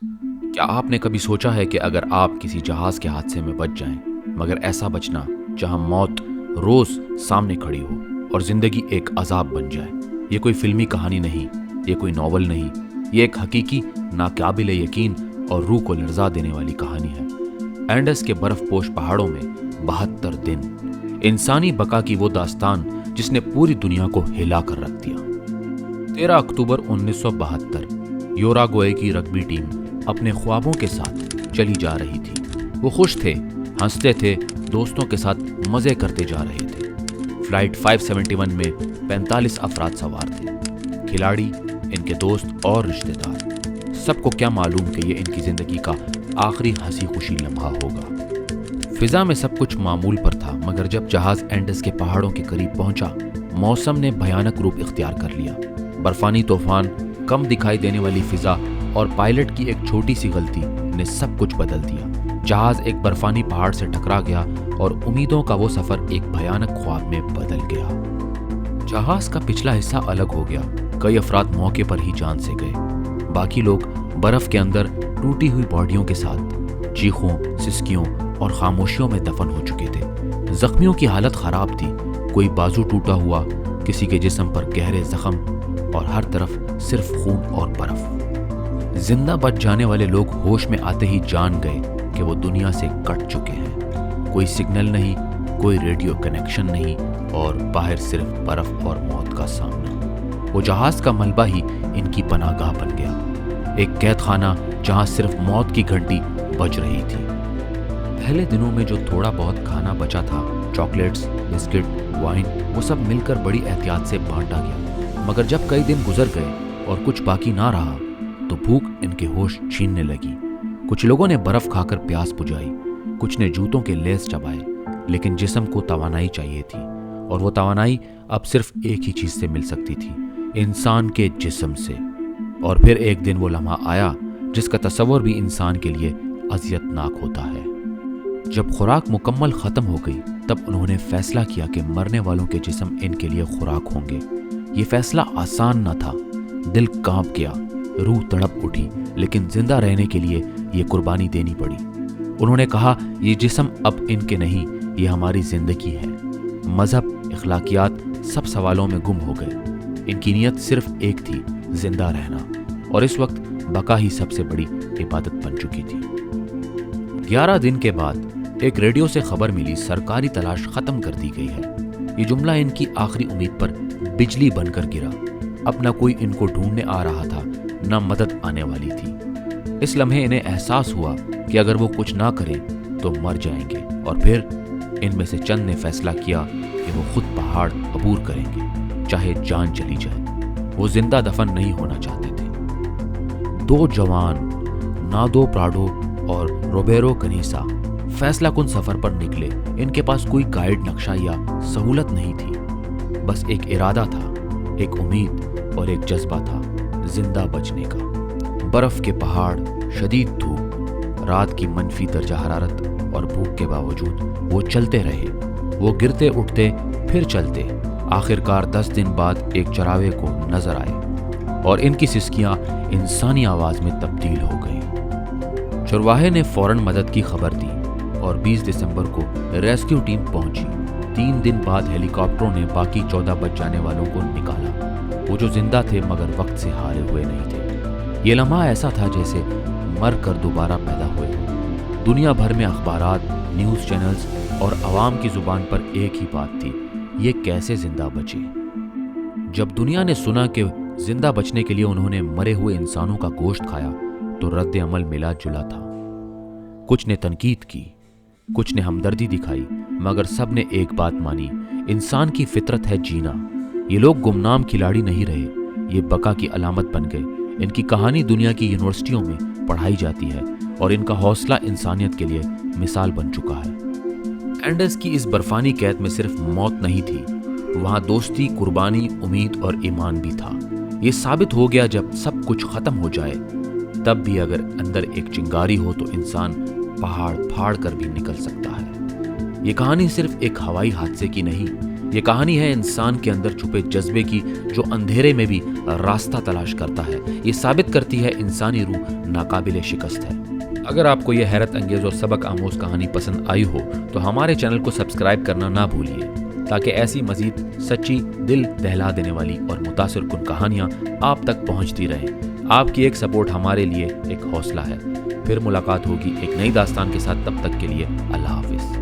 کیا آپ نے کبھی سوچا ہے کہ اگر آپ کسی جہاز کے حادثے میں بچ جائیں، مگر ایسا بچنا جہاں موت روز سامنے کھڑی ہو اور زندگی ایک عذاب بن جائے؟ یہ کوئی فلمی کہانی نہیں، یہ کوئی ناول نہیں، یہ ایک حقیقی، ناقابل یقین اور روح کو لرزا دینے والی کہانی ہے۔ اینڈس کے برف پوش پہاڑوں میں 72 دن، انسانی بقا کی وہ داستان جس نے پوری دنیا کو ہلا کر رکھ دیا۔ 13 اکتوبر 1972 یوراگوئے کی رگبی ٹیم اپنے خوابوں کے ساتھ چلی جا رہی تھی۔ وہ خوش تھے، ہنستے تھے، دوستوں کے ساتھ مزے کرتے جا رہے تھے۔ فلائٹ 571 میں 45 افراد سوار تھے، کھلاڑی، ان کے دوست اور رشتہ دار۔ سب کو کیا معلوم کہ یہ ان کی زندگی کا آخری ہنسی خوشی لمحہ ہوگا۔ فضا میں سب کچھ معمول پر تھا، مگر جب جہاز اینڈس کے پہاڑوں کے قریب پہنچا، موسم نے بھیانک روپ اختیار کر لیا۔ برفانی طوفان، کم دکھائی دینے والی فضا اور پائلٹ کی ایک چھوٹی سی غلطی نے سب کچھ بدل دیا۔ جہاز ایک برفانی پہاڑ سے ٹکرا گیا اور امیدوں کا وہ سفر ایک بھیانک خواب میں بدل گیا۔ جہاز کا پچھلا حصہ الگ ہو گیا، کئی افراد موقع پر ہی جان سے گئے، باقی لوگ برف کے اندر ٹوٹی ہوئی باڈیوں کے ساتھ چیخوں، سسکیوں اور خاموشیوں میں دفن ہو چکے تھے۔ زخمیوں کی حالت خراب تھی، کوئی بازو ٹوٹا ہوا، کسی کے جسم پر گہرے زخم اور ہر طرف صرف خون اور برف۔ زندہ بچ جانے والے لوگ ہوش میں آتے ہی جان گئے کہ وہ دنیا سے کٹ چکے ہیں۔ کوئی سگنل نہیں، کوئی ریڈیو کنیکشن نہیں اور باہر صرف برف اور موت کا سامنا۔ وہ جہاز کا ملبہ ہی ان کی پناہ گاہ بن گیا، ایک قید خانہ جہاں صرف موت کی گھنٹی بج رہی تھی۔ پہلے دنوں میں جو تھوڑا بہت کھانا بچا تھا، چاکلیٹس، بسکٹ، وائن، وہ سب مل کر بڑی احتیاط سے بانٹا گیا، مگر جب کئی دن گزر گئے اور کچھ باقی نہ رہا تو بھوک ان کے ہوش چھیننے لگی۔ کچھ لوگوں نے برف کھا کر پیاس بجھائی، کچھ نے جوتوں کے لیس چبائے، لیکن جسم کو توانائی چاہیے تھی، اور وہ توانائی اب صرف ایک ہی چیز سے مل سکتی تھی، انسان کے جسم سے۔ اور پھر ایک دن وہ لمحہ آیا جس کا تصور بھی انسان کے لیے اذیت ناک ہوتا ہے۔ جب خوراک مکمل ختم ہو گئی، تب انہوں نے فیصلہ کیا کہ مرنے والوں کے جسم ان کے لیے خوراک ہوں گے۔ یہ فیصلہ آسان نہ تھا، دل کانپ گیا، روح تڑپ اٹھی، لیکن زندہ رہنے کے لیے یہ قربانی دینی پڑی۔ انہوں نے کہا، یہ جسم اب ان کے نہیں، یہ ہماری زندگی ہے۔ مذہب، اخلاقیات، سب سوالوں میں گم ہو گئے۔ ان کی نیت صرف ایک تھی، زندہ رہنا، اور اس وقت بقا ہی سب سے بڑی عبادت بن چکی تھی۔ 11 دن کے بعد ایک ریڈیو سے خبر ملی، سرکاری تلاش ختم کر دی گئی ہے۔ یہ جملہ ان کی آخری امید پر بجلی بن کر گرا۔ اب نہ کوئی ان کو ڈھونڈنے آ رہا تھا، نہ مدد آنے والی تھی۔ اس لمحے انہیں احساس ہوا کہ اگر وہ کچھ نہ کریں تو مر جائیں گے، اور پھر ان میں سے چند نے فیصلہ کیا کہ وہ خود پہاڑ عبور کریں گے، چاہے جان چلی جائے۔ وہ زندہ دفن نہیں ہونا چاہتے تھے۔ 2 جوان، نادو پراڈو اور روبیرو کنیسا، فیصلہ کن سفر پر نکلے۔ ان کے پاس کوئی گائیڈ، نقشہ یا سہولت نہیں تھی، بس ایک ارادہ تھا، ایک امید اور ایک جذبہ تھا، زندہ بچنے کا۔ برف کے پہاڑ، شدید دھوپ، رات کی منفی درجہ حرارت اور بھوک کے باوجود وہ چلتے رہے۔ وہ گرتے اٹھتے پھر چلتے، آخرکار 10 دن بعد ایک چراوے کو نظر آئے اور ان کی سسکیاں انسانی آواز میں تبدیل ہو گئی۔ چرواہے نے فوراً مدد کی خبر دی اور 20 دسمبر کو ریسکیو ٹیم پہنچی۔ 3 دن بعد ہیلی کاپٹروں نے باقی 14 بچ جانے والوں کو نکالا، وہ جو زندہ تھے مگر وقت سے ہارے ہوئے نہیں تھے۔ یہ لمحہ ایسا تھا جیسے مر کر دوبارہ پیدا ہوئے۔ دنیا بھر میں اخبارات، نیوز چینلز اور عوام کی زبان پر ایک ہی بات تھی، یہ کیسے زندہ بچے۔ جب دنیا نے سنا کہ زندہ بچنے کے لیے انہوں نے مرے ہوئے انسانوں کا گوشت کھایا تو رد عمل ملا جلا تھا۔ کچھ نے تنقید کی، کچھ نے ہمدردی دکھائی، مگر سب نے ایک بات مانی، انسان کی فطرت ہے جینا۔ یہ لوگ گمنام کھلاڑی نہیں رہے، یہ بقا کی علامت بن گئے۔ ان کی کہانی دنیا کی یونیورسٹیوں میں پڑھائی جاتی ہے اور ان کا حوصلہ انسانیت کے لیے مثال بن چکا ہے۔ اینڈس کی اس برفانی قید میں صرف موت نہیں تھی، وہاں دوستی، قربانی، امید اور ایمان بھی تھا۔ یہ ثابت ہو گیا جب سب کچھ ختم ہو جائے تب بھی اگر اندر ایک چنگاری ہو تو انسان پہاڑ پھاڑ کر بھی نکل سکتا ہے۔ یہ کہانی صرف ایک ہوائی حادثے کی نہیں، یہ کہانی ہے انسان کے اندر چھپے جذبے کی جو اندھیرے میں بھی راستہ تلاش کرتا ہے. یہ ثابت کرتی ہے انسانی روح ناقابل شکست ہے. اگر آپ کو یہ حیرت انگیز اور سبق آموز کہانی پسند آئی ہو تو ہمارے چینل کو سبسکرائب کرنا نہ بھولیے تاکہ ایسی مزید سچی، دل دہلا دینے والی اور متاثر کن کہانیاں آپ تک پہنچتی رہیں. آپ کی ایک سپورٹ ہمارے لیے ایک حوصلہ ہے. پھر ملاقات ہوگی ایک نئی داستان کے ساتھ. تب تک کے لیے اللہ حافظ.